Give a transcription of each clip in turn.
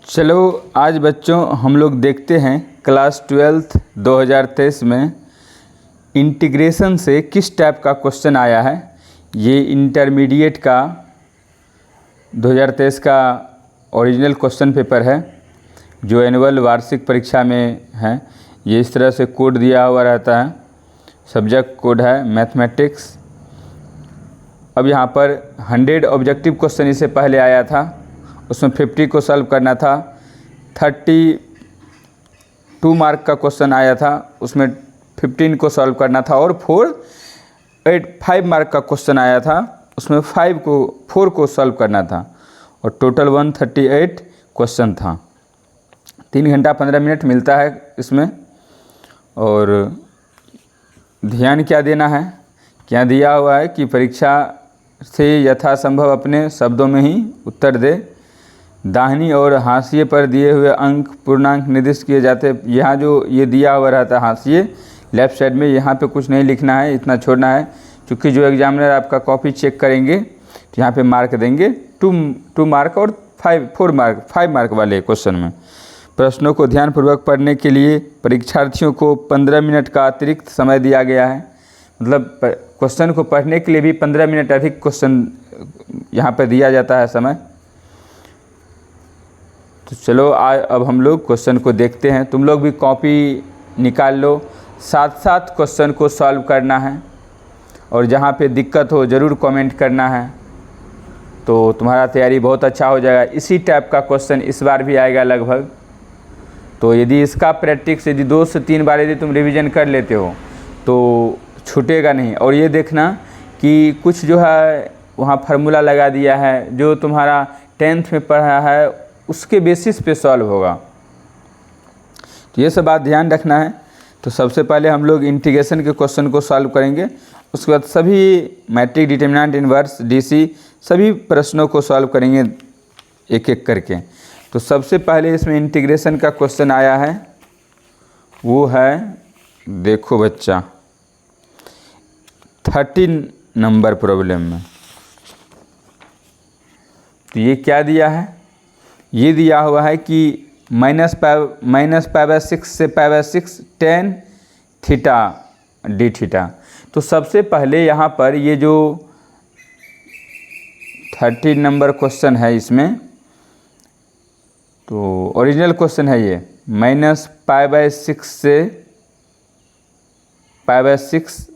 चलो आज बच्चों हम लोग देखते हैं क्लास 12th 2023 में इंटीग्रेशन से किस टाइप का क्वेश्चन आया है। ये इंटरमीडिएट का 2023 का ओरिजिनल क्वेश्चन पेपर है जो एनुअल वार्षिक परीक्षा में है। ये इस तरह से कोड दिया हुआ रहता है, सब्जेक्ट कोड है मैथमेटिक्स। अब यहाँ पर 100 ऑब्जेक्टिव क्वेश्चन इससे पहले आया था, उसमें 50 को सॉल्व करना था। 32 मार्क का क्वेश्चन आया था, उसमें 15 को सॉल्व करना था। और 5 मार्क का क्वेश्चन आया था, उसमें 4 को सॉल्व करना था। और टोटल 138 क्वेश्चन था। 3 घंटा 15 मिनट मिलता है इसमें। और ध्यान क्या देना है, क्या दिया हुआ है कि परीक्षा से यथासंभव अपने शब्दों में ही उत्तर दे। दाहिनी और हाशिए पर दिए हुए अंक पूर्णांक निर्दिष्ट किए जाते हैं। यहाँ जो ये दिया हुआ रहता है हाशिए लेफ्ट साइड में, यहाँ पे कुछ नहीं लिखना है, इतना छोड़ना है, क्योंकि जो एग्जामिनर आपका कॉपी चेक करेंगे तो यहाँ पे मार्क देंगे 2 मार्क और 5 मार्क वाले क्वेश्चन में। प्रश्नों को ध्यानपूर्वक पढ़ने के लिए परीक्षार्थियों को 15 मिनट का अतिरिक्त समय दिया गया है। मतलब क्वेश्चन को पढ़ने के लिए भी 15 मिनट अधिक क्वेश्चन यहाँ पर दिया जाता है समय। तो चलो अब हम लोग क्वेश्चन को देखते हैं। तुम लोग भी कॉपी निकाल लो, साथ साथ क्वेश्चन को सॉल्व करना है। और जहाँ पे दिक्कत हो ज़रूर कमेंट करना है, तो तुम्हारा तैयारी बहुत अच्छा हो जाएगा। इसी टाइप का क्वेश्चन इस बार भी आएगा लगभग। तो यदि इसका प्रैक्टिस यदि 2 से 3 बार यदि तुम रिवीजन कर लेते हो तो छूटेगा नहीं। और ये देखना कि कुछ जो है वहाँ फार्मूला लगा दिया है, जो तुम्हारा 10th में पढ़ा है उसके बेसिस पे सॉल्व होगा। तो ये सब बात ध्यान रखना है। तो सबसे पहले हम लोग इंटीग्रेशन के क्वेश्चन को सॉल्व करेंगे, उसके बाद सभी मैट्रिक, डिटरमिनेंट, इनवर्स, डीसी सभी प्रश्नों को सॉल्व करेंगे एक एक करके। तो सबसे पहले इसमें इंटीग्रेशन का क्वेश्चन आया है, वो है, देखो बच्चा 13 नंबर प्रॉब्लम में। तो ये क्या दिया है, ये दिया हुआ है कि -π/6 से π/6 tan थीटा डी थीटा। तो सबसे पहले यहाँ पर ये जो 13 नंबर क्वेश्चन है इसमें, तो ओरिजिनल क्वेश्चन है ये, -π/6 से π/6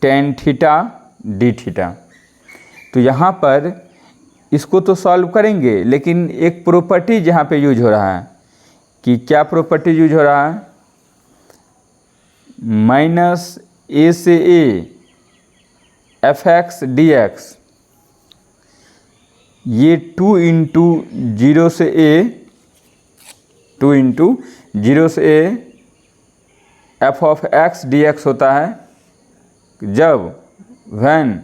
tan थीटा डी थीटा। तो यहाँ पर इसको तो सॉल्व करेंगे, लेकिन एक प्रॉपर्टी यहाँ पे यूज हो रहा है कि क्या प्रॉपर्टी यूज हो रहा है, -a से a fx dx, ये 2 इंटू 0 से a f of x dx होता है जब when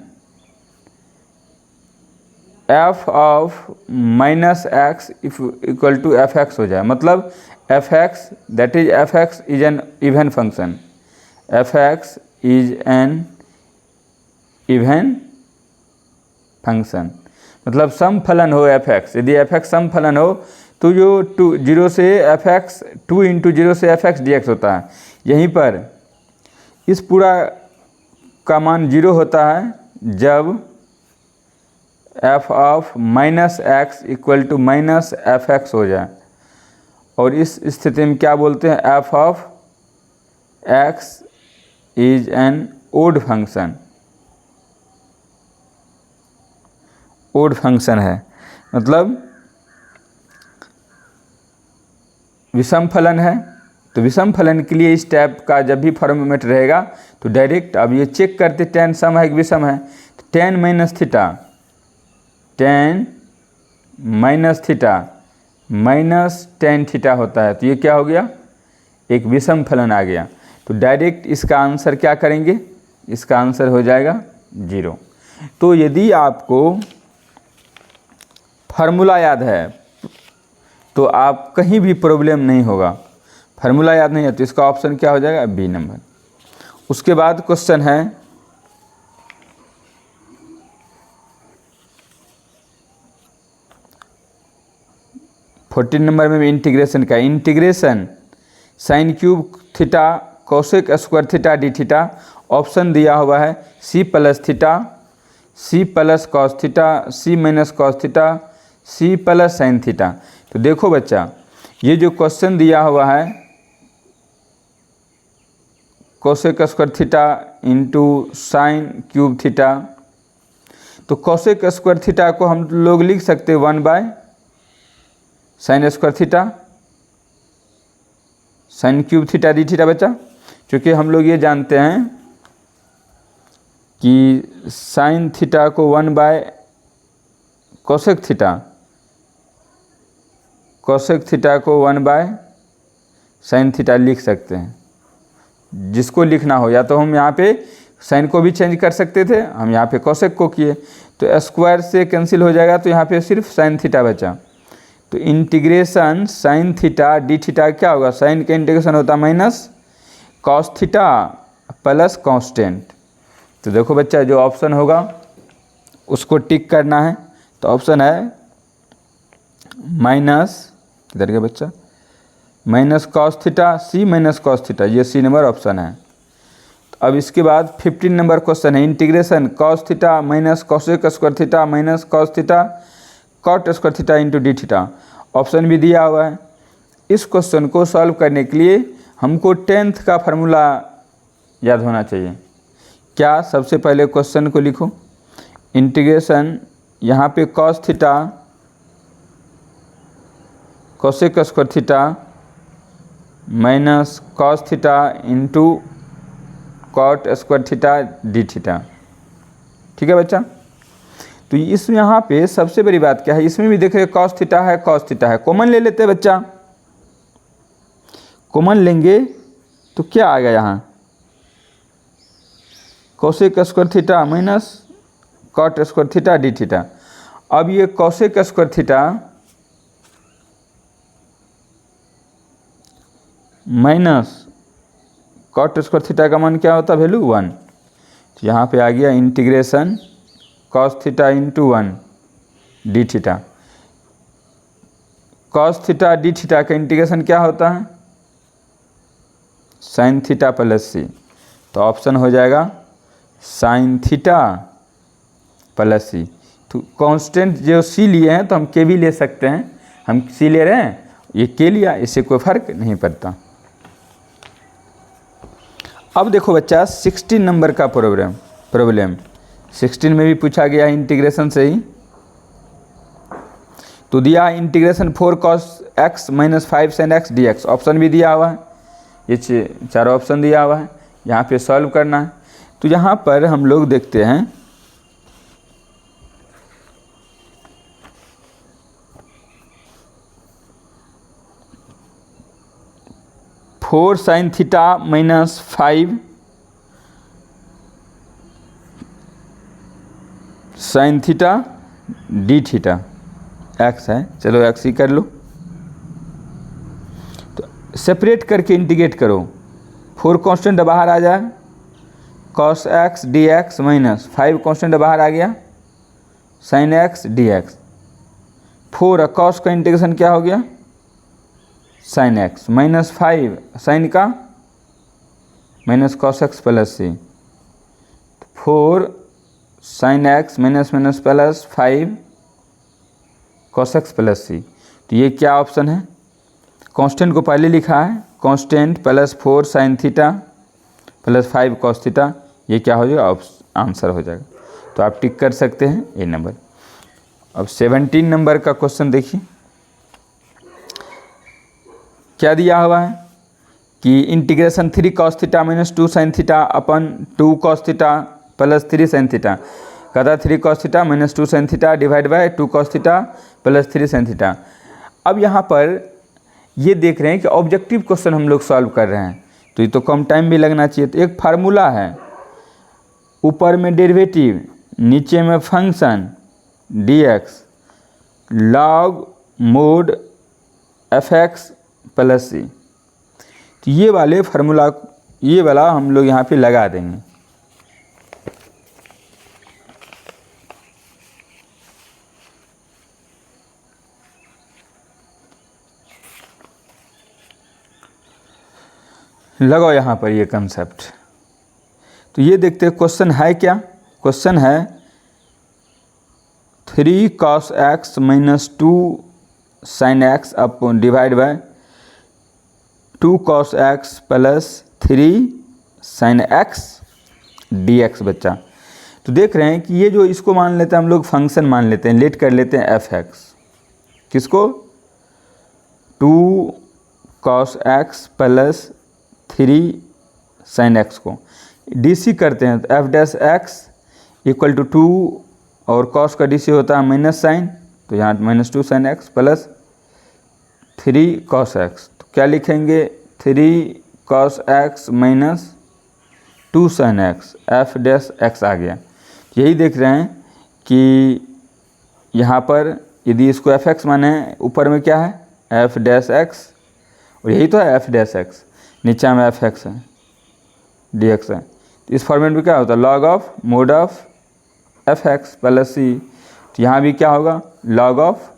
f of -x equal to fx हो जाए। मतलब fx that is fx is an even function, fx is an even function, मतलब सम फलन हो fx। यदि fx सम फलन हो तो जो 0 से fx 2 इंटू 0 से fx dx होता है। यहीं पर इस पूरा का मान 0 होता है जब f of -x equal to -fx हो जाए। और इस स्थिति में क्या बोलते हैं, f of x is an odd function, odd function है, मतलब विषम फलन है। तो विषम फलन के लिए इस टाइप का जब भी फॉर्मेट रहेगा तो डायरेक्ट, अब ये चेक करते tan सम है कि विषम है, तो tan minus theta minus tan theta होता है। तो ये क्या हो गया, एक विषम फलन आ गया। तो डायरेक्ट इसका आंसर क्या करेंगे, इसका आंसर हो जाएगा 0। तो यदि आपको फार्मूला याद है तो आप कहीं भी प्रॉब्लम नहीं होगा। फार्मूला याद नहीं है तो इसका ऑप्शन क्या हो जाएगा, बी नंबर। उसके बाद क्वेश्चन है 14 नंबर में भी इंटीग्रेशन का, integration sine cube theta cosec square theta d theta, option दिया हुआ है c plus theta, c plus cos theta, c minus cos theta, c plus sine theta. तो देखो बच्चा, ये जो क्वेश्चन दिया हुआ है cosec square theta into sine cube theta, तो कोसेक स्क्वायर थीटा को हम लोग लिख सकते हैं 1 sine square theta sine cube theta d theta बच्चा, क्योंकि हम लोग ये जानते हैं कि साइन थीटा को 1 कोसेक थीटा को 1 साइन थीटा लिख सकते हैं। जिसको लिखना हो, या तो हम यहाँ पे साइन को भी चेंज कर सकते थे, हम यहाँ पे कोसेक को किए तो स्क्वायर से कैंसिल हो जाएगा, तो यहाँ पे सिर्फ साइन थीटा बचा। तो integration sine theta d theta क्या होगा, साइन का इंटीग्रेशन होता है minus cos theta plus constant. तो देखो बच्चा, जो ऑप्शन होगा उसको टिक करना है। तो ऑप्शन है माइनस, इधर के बच्चा, minus cos theta, c minus cos theta, ये सी नंबर ऑप्शन है। तो अब इसके बाद 15 नंबर क्वेश्चन है integration cos theta minus cosec square theta minus cos theta cot square theta into d theta, option भी दिया हुआ है। इस क्वेश्चन को सॉल्व करने के लिए हमको 10th का फार्मूला याद होना चाहिए। क्या, सबसे पहले क्वेश्चन को लिखो, इंटीग्रेशन यहाँ पे cos theta cosec square theta minus cos theta into cot square theta d theta, ठीक है बच्चा। तो इस यहाँ पे सबसे बड़ी बात क्या है, इसमें भी देख रहे कॉस थीटा है, कॉस थीटा है, कॉमन ले लेते हैं बच्चा। कॉमन लेंगे तो क्या आ गया यहाँ, cosec square theta minus cot square theta d theta. अब ये cosec square theta minus cot square theta का मान क्या होता है, वैल्यू 1। तो यहाँ पे आ गया integration cos theta into 1 D theta. Cos theta d theta का इंटीग्रेशन क्या होता है, साइन थीटा प्लस सी। तो ऑप्शन हो जाएगा साइन थीटा प्लस सी। तो कांस्टेंट जो सी लिए हैं तो हम के भी ले सकते हैं, हम सी ले रहे हैं, ये के लिया, इससे कोई फर्क नहीं पड़ता। अब देखो बच्चा 16 नंबर का प्रॉब्लम 16 में भी पूछा गया इंटीग्रेशन से ही। तो दिया integration 4 cos x minus 5 sin x dx, option भी दिया हुआ है, ये चारों ऑप्शन दिया हुआ है, यहाँ पे सॉल्व करना है। तो यहाँ पर हम लोग देखते हैं four sine theta minus 5 sine theta d theta x है, चलो एक्स ही कर लो। तो सेपरेट करके इंटीग्रेट करो, 4 कांस्टेंट बाहर आ जाए, cos x d x minus 5 constant बाहर आ गया, sine x d x. 4 cos का इंटीग्रेशन क्या हो गया, साइन एक्स माइनस 5 साइन का minus cos x plus c, 4 sine x minus minus plus 5 cos x plus c. तो ये क्या ऑप्शन है, कांस्टेंट को पहले लिखा है, constant plus 4 sine theta plus 5 cos theta, ये क्या हो जाएगा, आंसर हो जाएगा। तो आप टिक कर सकते हैं ए नंबर। अब 17 नंबर का क्वेश्चन देखिए, क्या दिया हुआ है कि integration 3 cos theta minus 2 sin theta अपन 2 cos theta plus 3 sin theta, कहता 3 cos theta minus 2 sin theta divide by 2 cos theta plus 3 sin theta. अब यहाँ पर ये देख रहे हैं कि ऑब्जेक्टिव क्वेश्चन हम लोग सॉल्व कर रहे हैं, तो ये तो कम टाइम भी लगना चाहिए। तो एक फार्मूला है, ऊपर में डेरिवेटिव, नीचे में function dx log mod fx plus c. तो ये वाले फार्मूला, ये वाला हम लोग यहाँ पे लगा देंगे। लगाओ यहाँ पर ये कंसेप्ट। तो ये देखते हैं क्वेश्चन है क्या। क्वेश्चन है 3 cos x minus 2 sin x upon divide by 2 cos x plus 3 sin x dx बच्चा। तो देख रहे हैं कि ये जो इसको मान लेते हैं हम लोग फंक्शन मान लेते हैं, लेट कर लेते हैं f x। किसको? 2 cos x plus 3 sin x को dc करते हैं तो f dash x equal to 2 और cos का dc होता है माइनस साइन, तो यहाँ minus 2 sin x plus 3 cos x। तो क्या लिखेंगे? 3 cos x minus 2 sin x f dash x आ गया। यही देख रहे हैं कि यहाँ पर यदि इसको एफ एक्स माने, ऊपर में क्या है? एफ डैश एक्स, और यही तो है एफ डैश एक्स, नीचे में एफ एक्स है, डी एक्स है। तो इस फॉर्मेट में क्या होता है? Log of mod of f x plus c. तो यहाँ भी क्या होगा? लॉग ऑफ,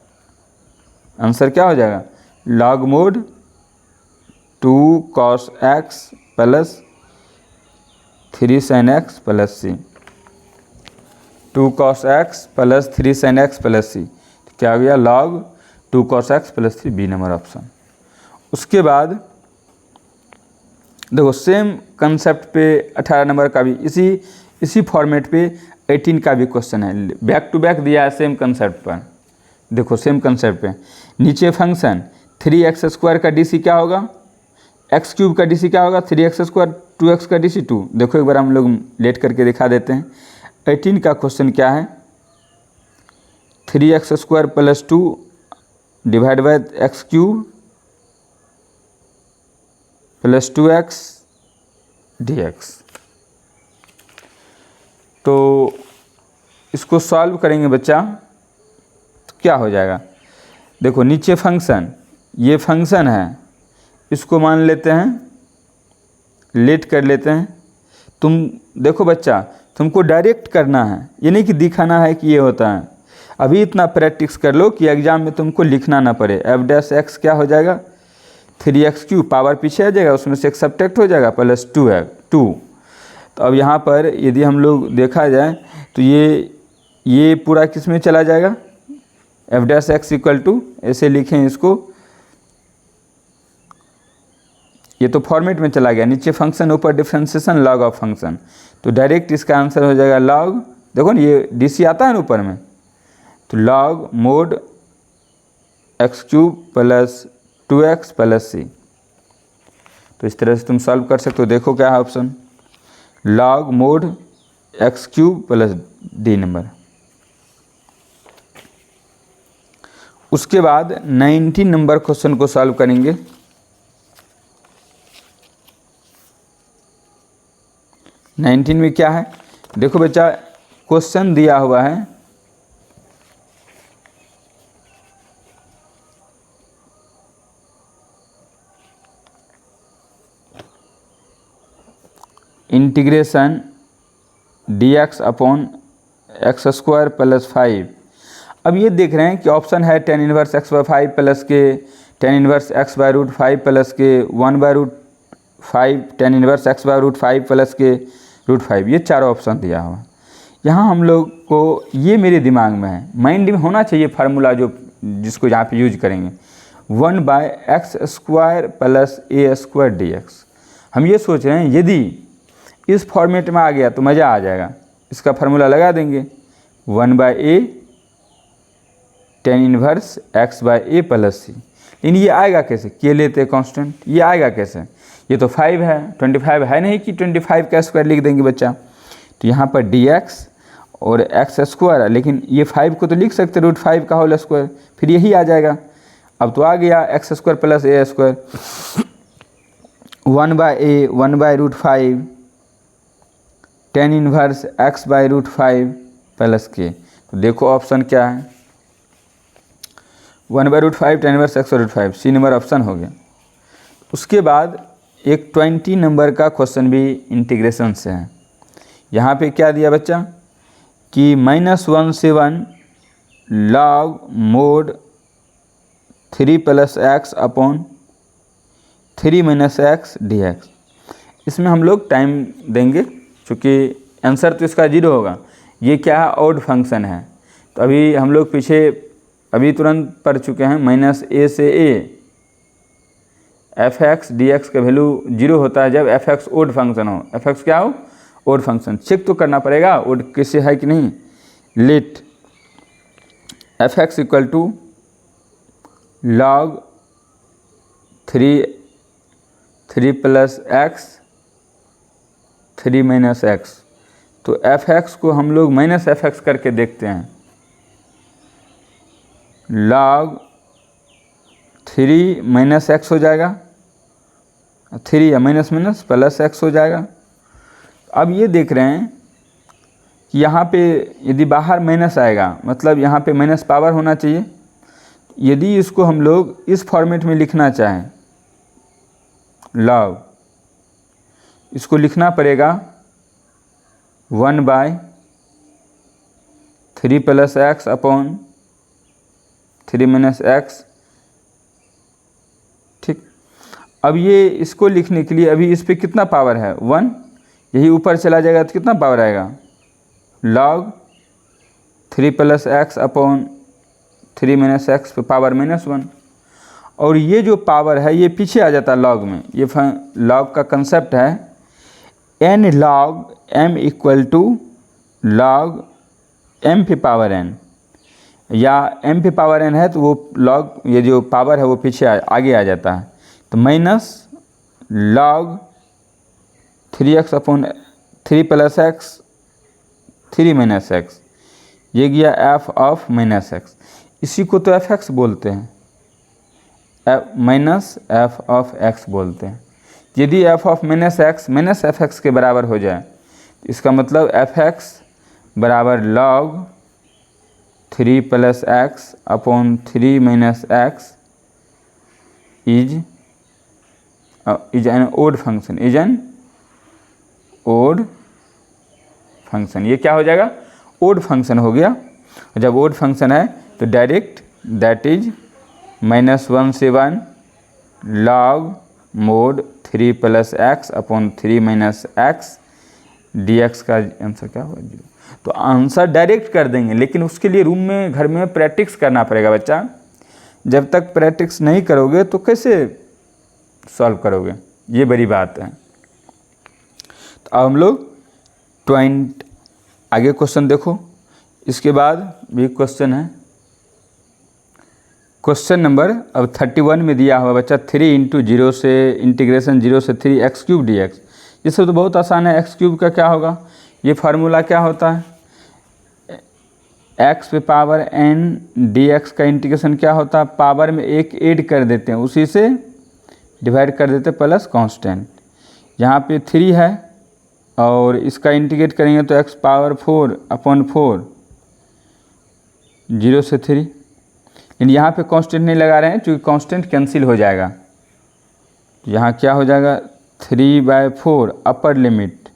आंसर क्या हो जाएगा? Log mod 2 cos x plus 3 sin x plus c. 2 cos x plus 3 sin x plus c, तो क्या हो गया? log 2 cos x plus 3, B number option. उसके बाद देखो सेम कंसेप्ट पे 18 नंबर का भी इसी फॉर्मेट पे 18 का भी क्वेश्चन है, बैक टू बैक दिया है सेम कंसेप्ट पर। देखो सेम कंसेप्ट पे नीचे फंक्शन 3x² का डीसी क्या होगा? x³ का डीसी क्या होगा? 3x², 2x का डीसी 2। देखो एक बार हम लोग लेट करके दिखा देते हैं। 18 का क्वेश्चन क्या है? 3x² plus 2 divide by x³ plus 2x dx। तो इसको सॉल्व करेंगे बच्चा तो क्या हो जाएगा? देखो नीचे फंक्शन, ये फंक्शन है, इसको मान लेते हैं, लेट कर लेते हैं। तुम देखो बच्चा, तुमको डायरेक्ट करना है, ये नहीं कि दिखाना है कि ये होता है। अभी इतना प्रैक्टिस कर लो कि एग्जाम में तुमको लिखना ना पड़े। एफ डैश एक्स क्या हो जाएगा? 3x³ पावर पीछे आ जाएगा, उसमें से एक सब्ट्रैक्ट हो जाएगा प्लस 2 है 2। तो अब यहाँ पर यदि हम लोग देखा जाए तो ये पूरा किस में चला जाएगा? F dash X equal to, ऐसे लिखें इसको, ये तो फॉर्मेट में चला गया, नीचे फंक्शन ऊपर डिफ्रेंशिएशन लॉग ऑफ फंक्शन, तो डायरेक्ट इसका आंसर हो जाएगा लॉग, देखो ना ये डीसी आता है ना ऊपर में, तो log mod x³ plus 2x plus c. तो इस तरह से तुम सॉल्व कर सकते हो। देखो क्या है option? Log mod x³ plus D number. उसके बाद 19 नंबर क्वेश्चन को सॉल्व करेंगे। नाइनटीन में क्या है? देखो बच्चा क्वेश्चन दिया हुआ है, integration dx upon x² plus 5। अब ये देख रहे हैं कि ऑप्शन है tan इनवर्स x/5 प्लस के tan इनवर्स x/√5 प्लस के 1/√5 tan इनवर्स x/√5 प्लस के √5, ये चारों ऑप्शन दिया हुआ। यहाँ हम लोग को, ये मेरे दिमाग में है, माइंड में होना चाहिए फार्मूला जिसको यहाँ पे यूज करेंगे, 1/x² प्लस a² dx। हम ये सोच रहे हैं यदि इस फॉर्मेट में आ गया तो मज़ा आ जाएगा, इसका फार्मूला लगा देंगे 1/a tan inverse x/a plus सी। लेकिन ये आएगा कैसे? के लेते कांस्टेंट, ये आएगा कैसे? ये तो 5 है, 25 है नहीं कि 25 का स्क्वायर लिख देंगे बच्चा। तो यहाँ पर dx और x², लेकिन ये 5 को तो लिख सकते √5 का होल स्क्वायर, फिर यही आ जाएगा। अब तो आ गया x² plus a², 1/a 1/√5 tan inverse x/√5 plus K. तो देखो ऑप्शन क्या है? 1/√5 tan inverse x/√5, C number option हो गया। उसके बाद एक 20 नंबर का क्वेश्चन भी इंटीग्रेशन से है। यहाँ पे क्या दिया बच्चा कि -1 से 1 log mode 3 + x upon 3 - x dx। इसमें हम लोग टाइम देंगे, चूँकि आंसर तो इसका 0 होगा। ये क्या है, ऑड फंक्शन है। तो अभी हम लोग पीछे अभी तुरंत पढ़ चुके हैं, -a से a f(x) dx का वैल्यू 0 होता है जब f(x) ओड फंक्शन हो। f(x) क्या हो, ओड फंक्शन। चेक तो करना पड़ेगा ओड किससे है कि नहीं। Let f(x) equal to log 3 plus x 3 minus x। तो f(x) को हम लोग -f(x) करके देखते हैं। log 3 माइनस x हो जाएगा, 3 या माइनस माइनस प्लस x हो जाएगा। अब ये देख रहे हैं कि यहाँ पे यदि बाहर माइनस आएगा, मतलब यहाँ पे माइनस पावर होना चाहिए। यदि इसको हम लोग इस फॉर्मेट में लिखना चाहें, log, इसको लिखना पड़ेगा 1/3 plus x upon 3 minus x। ठीक, अब ये इसको लिखने के लिए अभी इस पे कितना पावर है, 1, यही ऊपर चला जाएगा तो कितना पावर आएगा, log 3 plus x upon 3 minus x पे पावर -1। और ये जो पावर है ये पीछे आ जाता है लॉग में। ये लॉग का कंसेप्ट है n log m equal to log m पे पावर n, या m पे पावर n है तो वो लॉग, ये जो पावर है वो पीछे आगे आ जाता है। तो minus log 3x upon 3 plus x 3 minus x, ये गया f ऑफ माइनस x। इसी को तो f(x) बोलते हैं, माइनस f ऑफ x बोलते हैं। यदि f ऑफ माइनस f(x) के बराबर हो जाए तो इसका मतलब f(x) बराबर log 3 plus x upon 3 minus x is an odd function, is an odd function. ये क्या हो जाएगा, ओड फंक्शन हो गया। जब ओड फंक्शन है तो डायरेक्ट दैट इज -1 से 1 log mod 3 plus x upon 3 minus x dx का आंसर क्या होगा, 0। तो आंसर डायरेक्ट कर देंगे, लेकिन उसके लिए रूम में घर में प्रैक्टिस करना पड़ेगा बच्चा। जब तक प्रैक्टिस नहीं करोगे तो कैसे सॉल्व करोगे, ये बड़ी बात है। तो अब हम लोग आगे क्वेश्चन देखो। इसके बाद भी क्वेश्चन है, क्वेश्चन नंबर अब 31 में दिया हुआ बच्चा 3 × 0 से इंटीग्रेशन 0 से 3 x³ dx। ये सब तो बहुत आसान है। x³ का क्या होगा, ये फार्मूला क्या होता है, x पे पावर n dx का इंटीग्रेशन क्या होता है, पावर में एक ऐड कर देते हैं, उसी से डिवाइड कर देते हैं प्लस कांस्टेंट। यहाँ पे 3 है और इसका इंटीग्रेट करेंगे तो x पावर 4 अपॉन 4 0 से 3। लेकिन यहाँ पे कांस्टेंट नहीं लगा रहे हैं क्योंकि कांस्टेंट कैंसिल हो जाएगा। यहाँ क्या हो जाएगा, 3/4 upper limit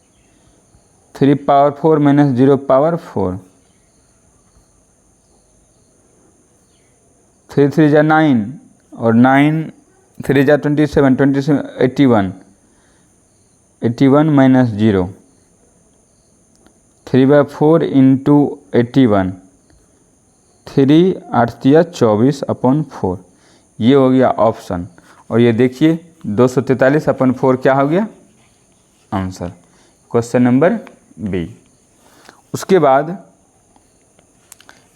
3 power 4 minus 0 power 4, 3 3 जा 9 और 9 3 जा 27, 27 81 माइनस 0, 3/4 इंटू 81, 3 8 24 अपॉन 4। ये हो गया ऑप्शन। और ये देखिए 243 अपॉन 4 क्या हो गया, आंसर, क्वेश्चन नंबर बी। उसके बाद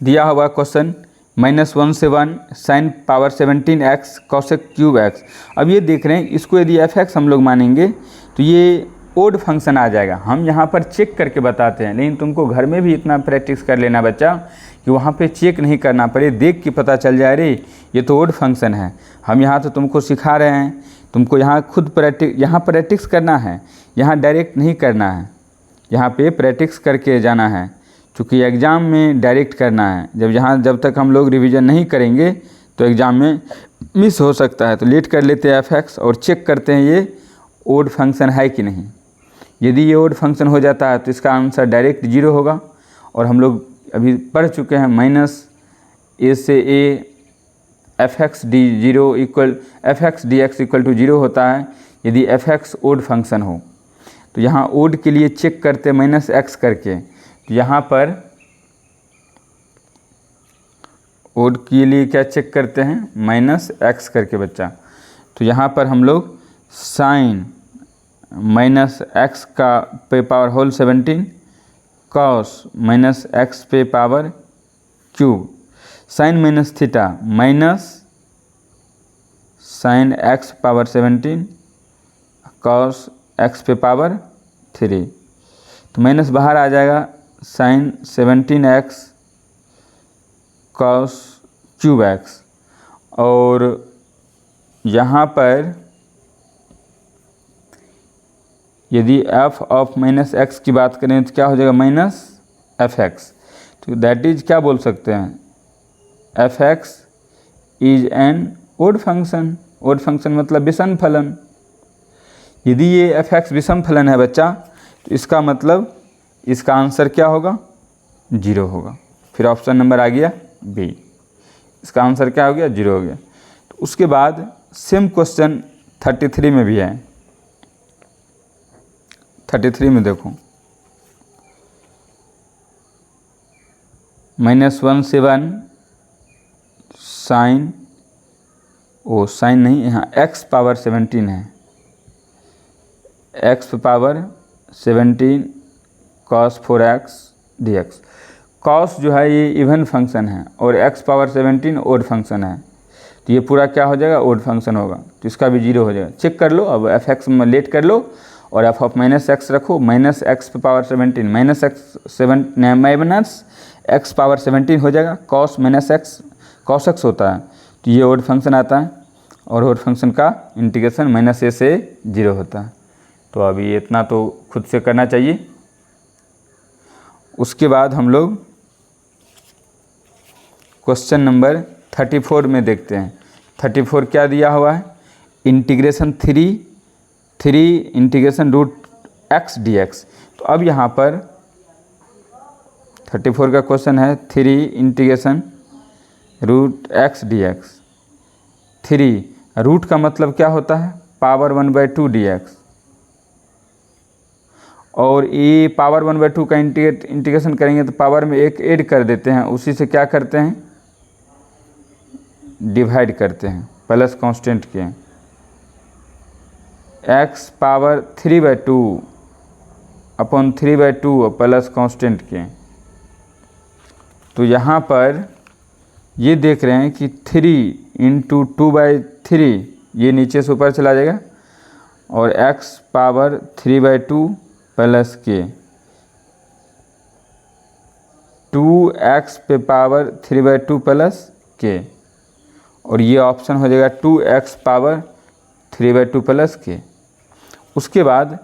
दिया हुआ क्वेश्चन -1 से 1 sin power 17x cos³ x। अब ये देख रहे हैं, इसको यदि f(x) हम लोग मानेंगे तो ये ओड फंक्शन आ जाएगा। हम यहाँ पर चेक करके बताते हैं, लेकिन तुमको घर में भी इतना प्रैक्टिस कर लेना बच्चा कि वहाँ पे चेक नहीं करना पड़े, देख के पता चल जाए रे ये तो ओड फंक्शन है। हम यहाँ तो तुमको सिखा रहे हैं, तुमको यहाँ खुद प्रैक्टिस करना है, यहाँ डायरेक्ट नहीं करना है, यहाँ पे प्रैक्टिस करके जाना है, क्योंकि एग्ज़ाम में डायरेक्ट करना है। जब तक हम लोग रिवीजन नहीं करेंगे तो एग्ज़ाम में मिस हो सकता है। तो लेट कर लेते हैं f(x) और चेक करते हैं ये ओड फंक्शन है कि नहीं। यदि ये ओड फंक्शन हो जाता है तो इसका आंसर डायरेक्ट 0 होगा। और हम लोग अभी पढ़ चुके हैं -a से a f(x) dx equal to 0 होता है यदि f(x) ओड फंक्शन हो। तो यहाँ ओड के लिए चेक करते माइनस एक्स करके, तो यहाँ पर ओड के लिए क्या चेक करते हैं, माइनस एक्स करके बच्चा। तो यहाँ पर हम लोग साइन माइनस एक्स का पे power whole 17 cos minus x पे power cube, sine minus theta minus sine x power 17 cos x पे पावर 3, तो माइनस बाहर आ जाएगा, sine 17 x cos cube x. और यहाँ पर यदि एफ ऑफ माइनस एक्स की बात करें तो क्या हो जाएगा, माइनस एफ एक्स। तो दैट इज क्या बोल सकते हैं, f x is an odd function. Odd function मतलब विषम फलन। यदि ये एफ एक्स विषम फलन है बच्चा, तो इसका मतलब इसका आंसर क्या होगा, 0 होगा। फिर ऑप्शन नंबर आ गया बी, इसका आंसर क्या हो गया, 0 हो गया। तो उसके बाद सेम क्वेश्चन 33 में भी है। 33 में देखो, -17 साइन, ओ साइन नहीं, यहाँ x पावर 17 है, x power 17 cos 4x dx। cos जो है ये इवन फंक्शन है और x पावर 17 ओड फंक्शन है, तो ये पूरा क्या हो जाएगा, ओड फंक्शन होगा, तो इसका भी 0 हो जाएगा। चेक कर लो, अब एफ एक्स में लेट कर लो और एफ ऑफ माइनस एक्स रखो, minus x power 17 minus x power 17 हो जाएगा, cos minus x cos x होता है, तो ये ओड फंक्शन आता है और ओड फंक्शन का इंटीग्रेशन माइनस ए से 0 होता है। तो अभी इतना तो खुद से करना चाहिए। उसके बाद हम लोग क्वेश्चन नंबर 34 में देखते हैं। 34 क्या दिया हुआ है, integration 3 integration root x d x. तो अब यहाँ पर 34 का क्वेश्चन है 3 integration root x d x. 3 root का मतलब क्या होता है, पावर 1/2 डी एक्स, और ये पावर 1/2 का इंटीग्रेशन करेंगे तो पावर में एक ऐड कर देते हैं, उसी से क्या करते हैं, डिवाइड करते हैं प्लस कांस्टेंट के, x power 3/2 upon 3/2 plus constant के। तो यहाँ पर ये देख रहे हैं कि 3 × 2/3 ये नीचे से ऊपर चला जाएगा और x पावर 3/2 प्लस के 2x पे पावर 3/2 प्लस के, और ये ऑप्शन हो जाएगा 2x पावर 3/2 प्लस के। उसके बाद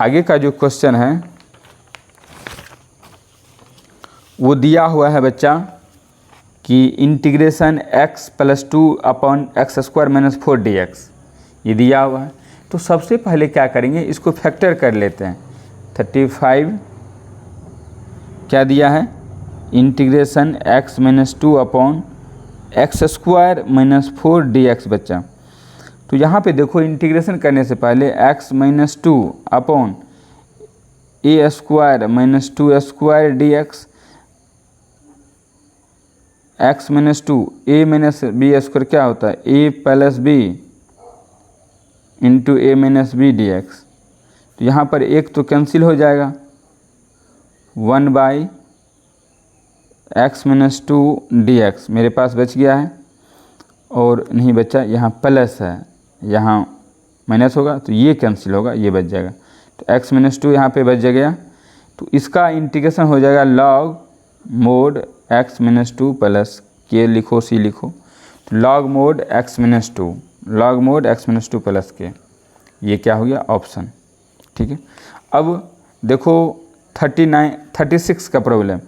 आगे का जो क्वेश्चन है वो दिया हुआ है बच्चा कि integration x + 2 upon x² - 4 dx, ये दिया हुआ है। तो सबसे पहले क्या करेंगे, इसको फैक्टर कर लेते हैं। 35 क्या दिया है, integration x - 2 upon x² - 4 dx बच्चा। तो यहाँ पे देखो इंटीग्रेशन करने से पहले x - 2 upon a² - 2² dx, x - 2 a - b² क्या होता है, a + b into a - b dx। तो यहाँ पर एक तो कैंसिल हो जाएगा, 1/x - 2 dx मेरे पास बच गया है, और नहीं बचा, यहाँ प्लस है, यहाँ माइनस होगा तो ये कैंसिल होगा, ये बच जाएगा। तो x - 2 यहाँ पे बच गया, तो इसका इंटीग्रेशन हो जाएगा लॉग मोड x - 2 प्लस के लिखो सी लिखो, तो log mode x - 2 log mode x - 2 plus K, ये क्या हो गया ऑप्शन। ठीक है, अब देखो 36 का problem,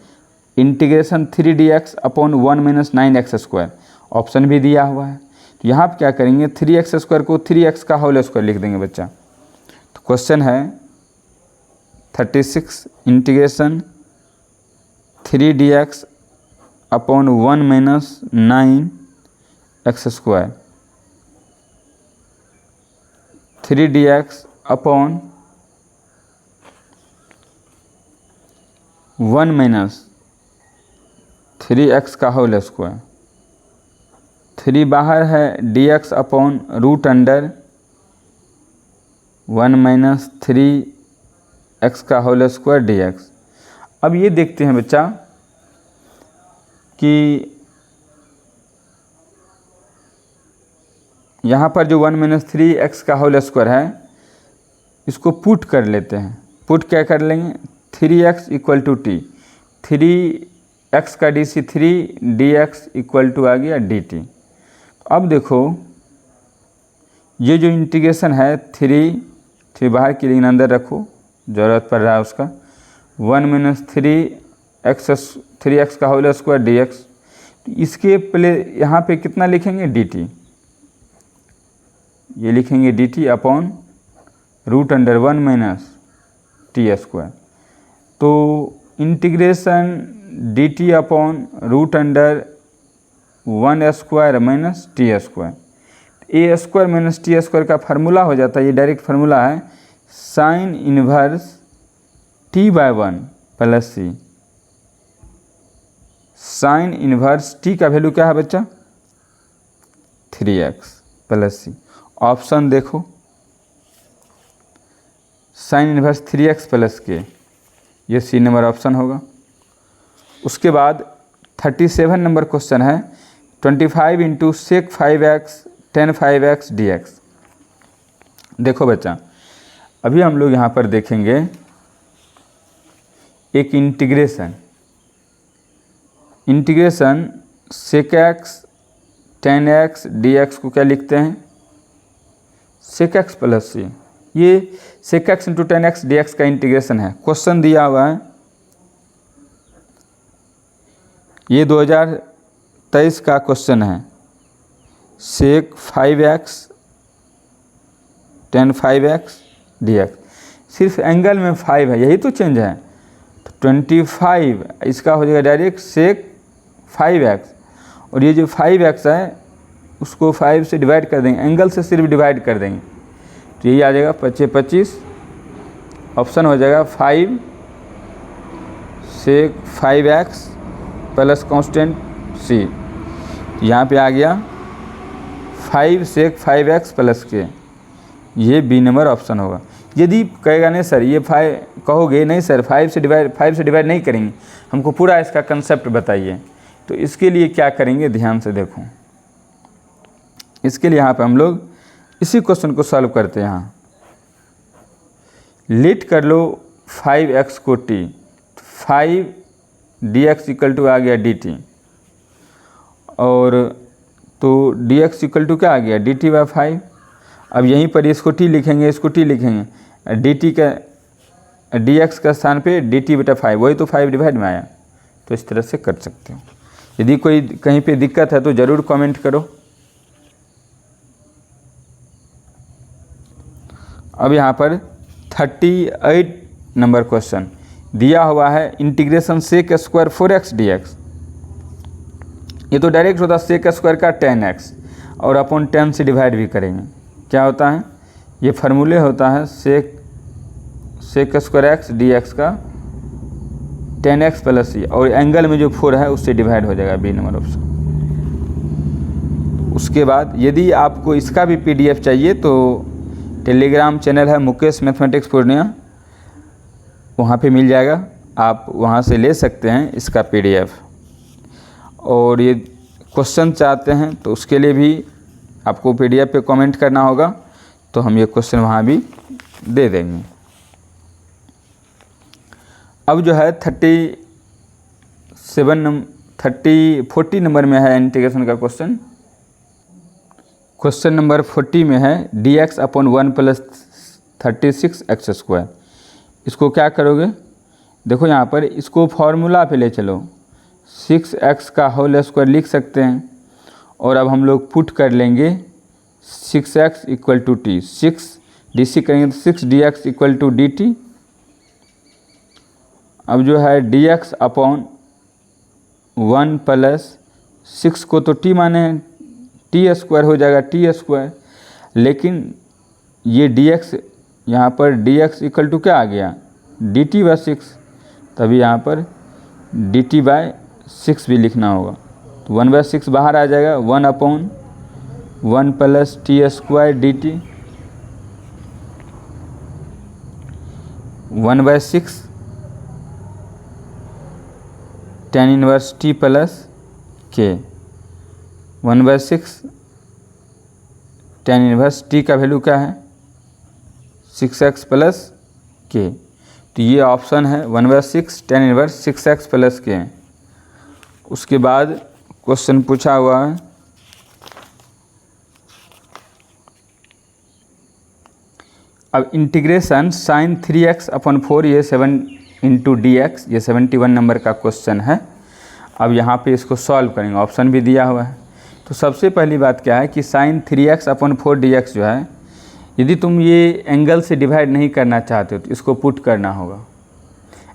integration 3 dx upon 1 - 9x², option भी दिया हुआ है। तो यहाँ पर क्या करेंगे, 3x² को 3x का होल स्क्वायर लिख देंगे बच्चा। तो क्वेश्चन है 36 integration 3 dx upon 1 - 9x², 3 dx upon 1 minus 3x का होल स्क्वायर, 3 बाहर है, dx upon root under 1 minus 3x का होल स्क्वायर dx। अब ये देखते हैं बच्चा कि यहाँ पर जो 1 माइनस 3x का होल स्क्वायर है इसको पुट कर लेते हैं। पुट क्या कर लेंगे, 3x equal to T, 3x का DC 3, dx इक्वल टू आ गया dt। अब देखो ये जो इंटीग्रेशन है 3 बाहर की लेकिन अंदर रखो, ज़रूरत पड़ रहा है उसका, 1 माइनस 3x का होल स्क्वायर dx। इसके पहले यहाँ पे कितना लिखेंगे, dt, ये लिखेंगे dt upon root under 1 minus t square. तो integration dt upon root under 1 square minus t square, a square minus t square का फार्मूला हो जाता है, ये डायरेक्ट फार्मूला है sine inverse t/1 plus c. Sine inverse t का value क्या है बच्चा, 3x प्लस सी। ऑप्शन देखो, sine inverse 3x plus K, ये सी नंबर ऑप्शन होगा। उसके बाद 37 नंबर क्वेश्चन है 25 into sec 5x tan 5x dx। देखो बच्चा, अभी हम लोग यहाँ पर देखेंगे एक integration sec x tan x dx को क्या लिखते हैं, सेक x प्लस सी। ये सेक x into tan x dx का इंटीग्रेशन है। क्वेश्चन दिया हुआ है, ये 2023 का क्वेश्चन है, सेक 5x tan 5x dx। सिर्फ एंगल में 5 है, यही तो चेंज है। तो 25 इसका हो जाएगा डायरेक्ट सेक 5x, और ये जो 5x है उसको 5 से डिवाइड कर देंगे, एंगल से सिर्फ डिवाइड कर देंगे, तो यही आ जाएगा 25। ऑप्शन हो जाएगा 5 सेक 5x प्लस कांस्टेंट c। यहाँ पे आ गया 5 सेक 5x प्लस के, ये बी नंबर ऑप्शन होगा। यदि कहेगा नहीं सर ये 5, कहोगे नहीं सर 5 से डिवाइड नहीं करेंगे, हमको पूरा इसका कंसेप्ट बताइए, तो इसके लिए क्या करेंगे, ध्यान से देखो। इसके लिए यहाँ पे हम लोग इसी क्वेश्चन को सॉल्व करते हैं। यहाँ लेट कर लो 5x को t, 5 dx इक्वल टू आ गया dt, और तो dx इक्वल टू क्या आ गया, dt/5। अब यहीं पर इसको t लिखेंगे, इसको t लिखेंगे, dt का dx का स्थान पे dt/5, वही तो 5 डिवाइड में आया। तो इस तरह से कर सकते हो। यदि कोई कहीं पे दिक्कत है तो ज़रूर कमेंट करो। अब यहाँ पर 38 नंबर क्वेश्चन दिया हुआ है, integration sec square 4x dx। ये तो डायरेक्ट होता है सेक स्क्वायर का tan x, और अपॉन tan से डिवाइड भी करेंगे। क्या होता है, ये फार्मूले होता है सेक स्क्वायर x dx का tan x प्लस सी, और एंगल में जो 4 है उससे डिवाइड हो जाएगा, बी नंबर ऑप्शन। उसके बाद यदि आपको इसका भी PDF चाहिए तो टेलीग्राम चैनल है मुकेश मैथमेटिक्स पूर्णिया, वहाँ पे मिल जाएगा, आप वहाँ से ले सकते हैं इसका PDF। और ये क्वेश्चन चाहते हैं तो उसके लिए भी आपको PDF पे कमेंट करना होगा, तो हम ये क्वेश्चन वहाँ भी दे देंगे। अब जो है 40 नंबर में है इंटीग्रेशन का क्वेश्चन। क्वेश्चन नंबर 40 में है dx upon 1 plus 36x square. इसको क्या करोगे, देखो यहाँ पर इसको फॉर्मूला पे ले चलो, 6x का होल स्क्वायर लिख सकते हैं, और अब हम लोग पुट कर लेंगे 6x equal to T, 6 DC करेंगे तो 6 dx इक्वल टू dt। अब जो है dx अपॉन 1 प्लस 6 को तो t माने हैं, टी स्क्वायर हो जाएगा टी स्क्वायर, लेकिन ये dx यहाँ पर dx इक्वल टू क्या आ गया, dt/6, तभी यहाँ पर dt/6 भी लिखना होगा। तो 1/6 बाहर आ जाएगा, 1/1 plus t² dt, 1/6 tan inverse t plus k, 1/6 tan inverse t का वैल्यू क्या है 6x प्लस k। तो ये ऑप्शन है 1/6 tan inverse 6x plus k। उसके बाद क्वेश्चन पूछा हुआ है अब इंटीग्रेशन sin 3x/4, ये 7 × dx, ये 71 नंबर का क्वेश्चन है। अब यहाँ पे इसको सॉल्व करेंगे, ऑप्शन भी दिया हुआ है। तो सबसे पहली बात क्या है कि sin 3x/4 dx जो है, यदि तुम ये एंगल से डिवाइड नहीं करना चाहते हो तो इसको पुट करना होगा।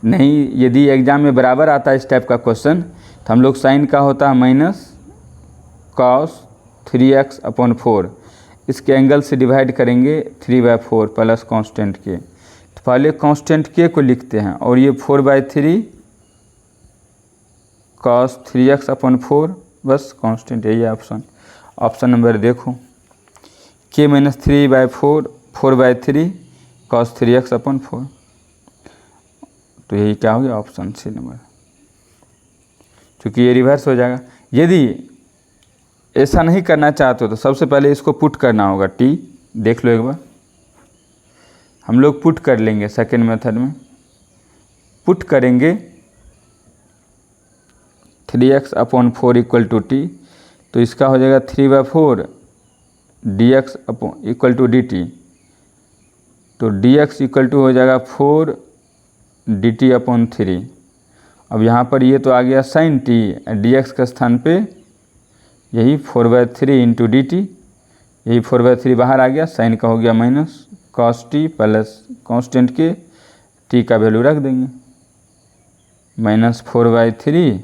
नहीं, यदि एग्जाम में बराबर आता है इस टाइप का क्वेश्चन तो हम लोग साइन का होता है माइनस cos 3x/4, इसके एंगल से डिवाइड करेंगे 3/4 प्लस कांस्टेंट के। तो पहले कांस्टेंट के को लिखते हैं और ये 4/3 cos 3x/4, बस कांस्टेंट यही है ऑप्शन। ऑप्शन नंबर देखो, k - 3/4 4/3 cos 3x/4, तो यही क्या हो गया ऑप्शन सी नंबर, क्योंकि ये रिवर्स हो जाएगा। यदि ऐसा नहीं करना चाहते हो तो सबसे पहले इसको पुट करना होगा, t देख लो एक बार, हम लोग पुट कर लेंगे सेकेंड मेथड में। पुट करेंगे 3x/4 = t, तो इसका हो जाएगा 3/4 dx = dt, तो dx = हो जाएगा 4 dt/3। अब यहाँ पर ये तो आ गया sin t, dx के स्थान पे यही 4/3 × dt, यही 4/3 बाहर आ गया, साइन का हो गया minus cos t plus constant के t का वैल्यू रख देंगे, -4/3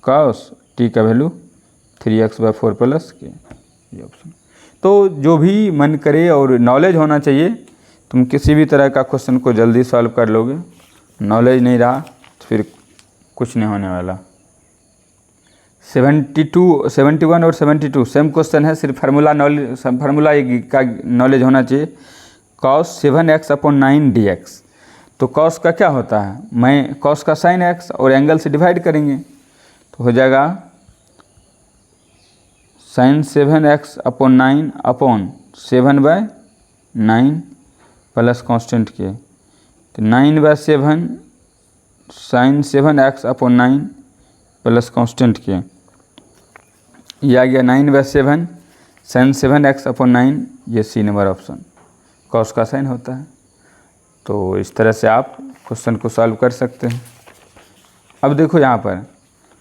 cos t का वैल्यू 3x/4 प्लस के, ये ऑप्शन। तो जो भी मन करे और नॉलेज होना चाहिए, तुम किसी भी तरह का क्वेश्चन को जल्दी सॉल्व कर लोगे। नॉलेज नहीं रहा तो फिर कुछ नहीं होने वाला। 71 और 72 सेम क्वेश्चन है, सिर्फ फार्मूला का नॉलेज होना चाहिए। cos 7x/9 dx, तो cos का क्या होता है, मैं cos का sin x और एंगल से डिवाइड करेंगे तो हो जाएगा sin 7x/9 upon 7/9 plus constant के, तो 9/7 sin 7x/9 प्लस कांस्टेंट के, ये आ गया 9/7 sin 7x/9, ये सी नंबर ऑप्शन cos का साइन होता है। तो इस तरह से आप क्वेश्चन को सॉल्व कर सकते हैं। अब देखो यहाँ पर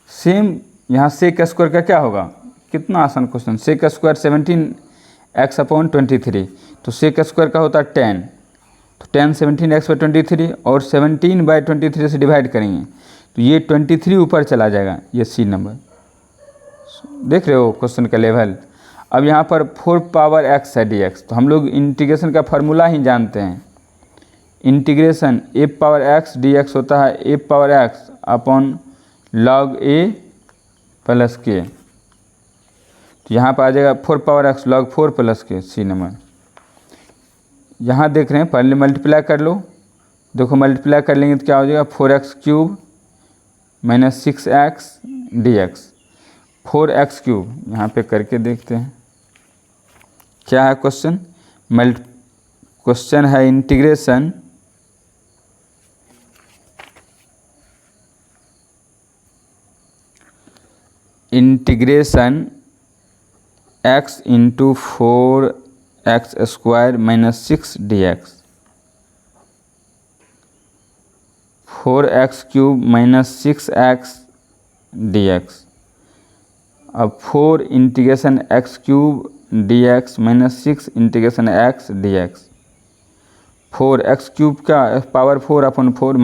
सेम, यहाँ sec² का क्या होगा, कितना आसान क्वेश्चन। sec² 17x/23, तो sec² का होता है 10, तो 10 17x/23 और 17/23 से डिवाइड करेंगे तो ये 23 ऊपर चला जाएगा, ये सी नंबर। देख रहे हो क्वेश्चन का लेवल। अब यहाँ पर 4x है dx, तो हम लोग इंटीग्रेशन का फार्मूला ही जानते हैं। इंटीग्रेशन f(x) dx होता है f(x) upon log a plus K, तो यहाँ पर आ जाएगा 4x log 4 प्लस के, सी नंबर। यहाँ देख रहे हैं, पहले मल्टीप्लाई कर लो, देखो मल्टीप्लाई कर लेंगे तो क्या हो जाएगा 4x³ - 6x dx, 4x³ यहाँ पे करके देखते हैं क्या है क्वेश्चन। क्वेश्चन है integration x × 4x² - 6 dx, 4x³ - 6x dx। अब 4 integration x³ dx - 6 integration x dx, 4x³ का पावर 4/4 -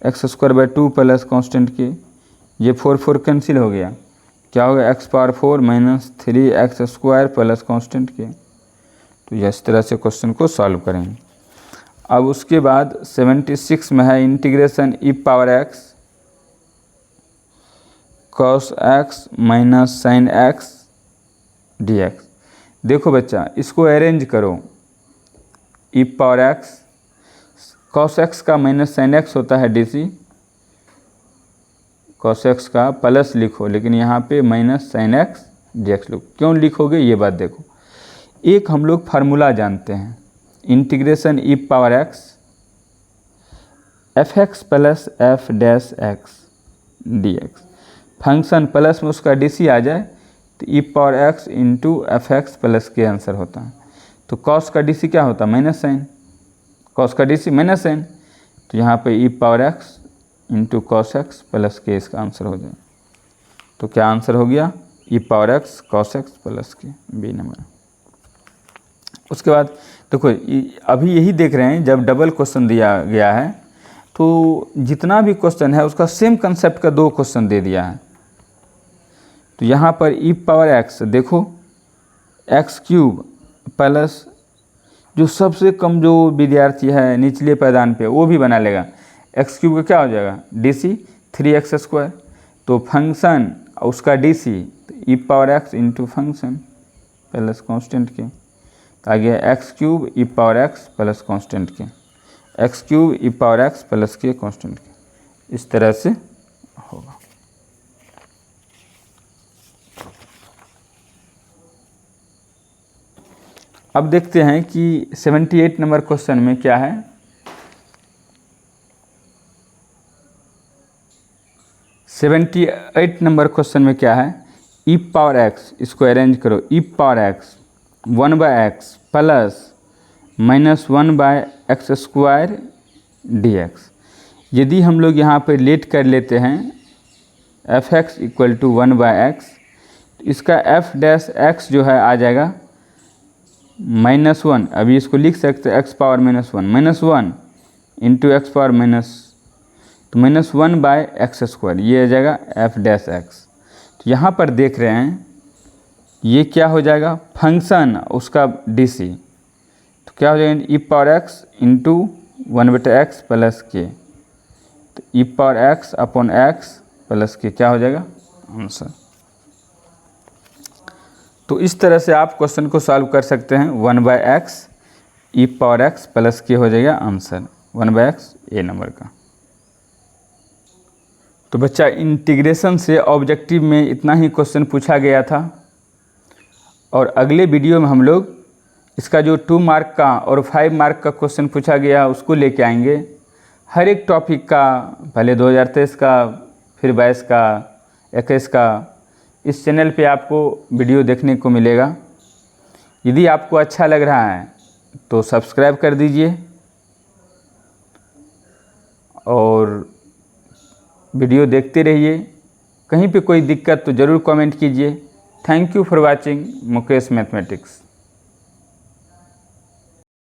6x² / 2 प्लस कांस्टेंट के, ये 4 कैंसिल हो गया, क्या हो गया x⁴ - 3x² प्लस कांस्टेंट के। तो इस तरह से क्वेश्चन को सॉल्व करेंगे। अब उसके बाद 76 में है integration e power x cos x minus sine x d x. देखो बच्चा, इसको अरेंज करो। E power x cos x का माइनस साइन एक्स होता है डी सी, cos x का प्लस लिखो, लेकिन यहाँ पे minus sine x d x लिखो। क्यों लिखोगे ये बात देखो। एक हम लोग फार्मूला जानते हैं, integration e power x f x plus f dash x d x. Function plus में उसका डी सी आ जाए तो e power x into f x plus K answer होता है। तो कॉस का डी सी क्या होता है? Minus sine. कॉस का डी सी माइनस साइन, तो यहाँ पे e power x into cos x plus के इसका आंसर हो जाए। तो क्या आंसर हो गया? E power x cos x plus K, B number. उसके बाद देखो, अभी यही देख रहे हैं, जब डबल क्वेश्चन दिया गया है तो जितना भी क्वेश्चन है उसका सेम कंसेप्ट का 2 क्वेश्चन दे दिया है। तो यहाँ पर ई पावर एक्स देखो, एक्स क्यूब प्लस जो सबसे कम जो विद्यार्थी है निचले पायदान पे वो भी बना लेगा। एक्स क्यूब का क्या हो जाएगा? D c 3x square. तो फंक्शन उसका d c e power x into function plus constant K, तो आ गया x cube e power x plus constant K, x cube e power x plus K constant K. इस तरह से होगा। अब देखते हैं कि 78 नंबर क्वेश्चन में क्या है। 78 नंबर क्वेश्चन में क्या है? ई पावर एक्स, इसको अरेंज करो। E power x 1/x plus minus 1/x square d x. यदि हम लोग यहाँ पर लेट कर लेते हैं f x equal to 1/x, तो इसका एफ डैश एक्स जो है आ जाएगा -1। अभी इसको लिख सकते हैं x power -1 into x power minus, तो -1/x स्क्वायर, ये आ जाएगा एफ डैश एक्स। तो यहाँ पर देख रहे हैं ये क्या हो जाएगा? फंक्शन उसका डी सी, तो क्या हो जाएगा? E power x into 1/x plus K, तो e power x upon x plus K क्या हो जाएगा? आंसर। तो इस तरह से आप क्वेश्चन को सॉल्व कर सकते हैं। 1/x ई पावर एक्स प्लस के हो जाएगा आंसर, 1/x ए नंबर का। तो बच्चा, इंटीग्रेशन से ऑब्जेक्टिव में इतना ही क्वेश्चन पूछा गया था, और अगले वीडियो में हम लोग इसका जो 2 मार्क का और 5 मार्क का क्वेश्चन पूछा गया उसको लेके आएंगे। हर एक टॉपिक का, पहले 2023 का, फिर 22 का, 21 का, इस चैनल पे आपको वीडियो देखने को मिलेगा। यदि आपको अच्छा लग रहा है तो सब्सक्राइब कर दीजिए और वीडियो देखते रहिए। कहीं पे कोई दिक्कत तो ज़रूर कमेंट कीजिए। Thank you for watching Mukesh mathematics.